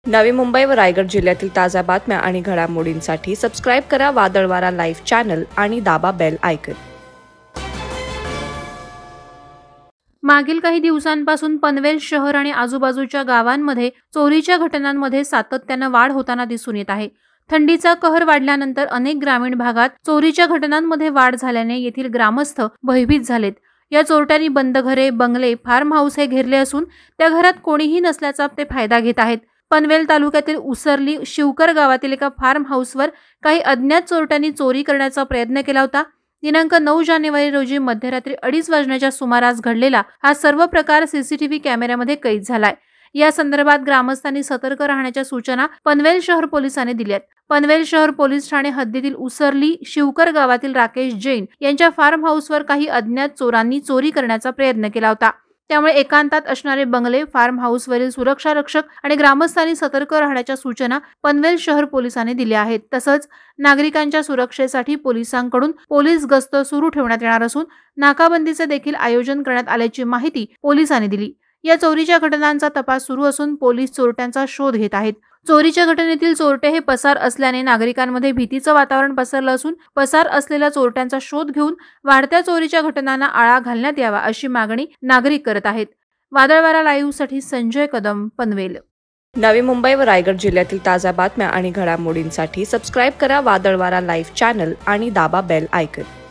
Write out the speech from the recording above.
नवी मुंबई व रायगड जिल्ह्यातील ताज्या बातम्या आणि घडामोडींसाठी सबस्क्राईब करा वादळवारा लाईव्ह चॅनल आणि दाबा बेल आयकॉन। मागील काही दिवसांपासून पनवेल शहर आणि आजूबाजूच्या गावांमध्ये चोरीच्या घटनांमध्ये सातत्याने वाढ होताना दिसून येत आहे। थंडीचा कहर वाढल्यानंतर अनेक ग्रामीण भागात चोरीच्या घटनांमध्ये वाढ झाल्याने येथील ग्रामस्थ भयभीत झालेत। या चोरट्यांनी बंद घरे, बंगले, फार्म हाऊस हे घेरले असून त्या घरात कोणीही नसल्याचा ते फायदा घेत आहेत। पनवेल तालुक्यातील उसरली शिवकर गावातील एका फार्म हाऊसवर काही अज्ञात चोरट्यांनी चोरी करण्याचा प्रयत्न केला होता। दिनांक 9 जानेवारी रोजी मध्यरात्री 2:30 वाजण्याच्या सुमारास घडलेला हा सर्व प्रकार सीसीटीव्ही कॅमेऱ्यामध्ये कैद झालाय। या संदर्भात ग्रामस्थांनी सतर्क राहण्याच्या सूचना पनवेल शहर पोलिसांनी दिल्यात। पनवेल शहर पोलीस ठाणे हद्दीतील उसरली शिवकर गावातील राकेश जैन यांच्या फार्म हाऊसवर काही अज्ञात चोरांनी चोरी करण्याचा प्रयत्न केला होता। त्यामुळे एकांतात असणारे बंगले, फार्म हाऊसवरील सुरक्षा रक्षक आणि ग्रामस्थांनी सतर्क राहण्याच्या सूचना पनवेल शहर पोलिसांनी दिल्या आहेत। तसंच नागरिकांच्या सुरक्षेसाठी पोलिसांकडून पोलीस गस्त सुरू ठेवण्यात येणार असून नाकाबंदीचे देखील आयोजन करण्यात आल्याची माहिती पोलिसांनी दिली। या चोरीच्या घटनांचा तपास सुरू असून पोलीस चोरट्यांचा शोध घेत आहेत। चोरीच्या घटनेतील चोरटे हे पसार असल्याने नागरिकांमध्ये भीतीचं वातावरण पसरलं असून पसार असलेल्या चोरट्यांचा शोध घेऊन वाढत्या चोरीच्या घटनांना आळा घालण्यात यावा अशी मागणी नागरिक करत आहेत। वादळवारा लाईव्ह साठी संजय कदम, पनवेल। नवी मुंबई व रायगड जिल्ह्यातील ताज्या बातम्या आणि घडामोडींसाठी सबस्क्राईब करा वादळवारा लाईव्ह चॅनल आणि दाबा बेल आयकॉन।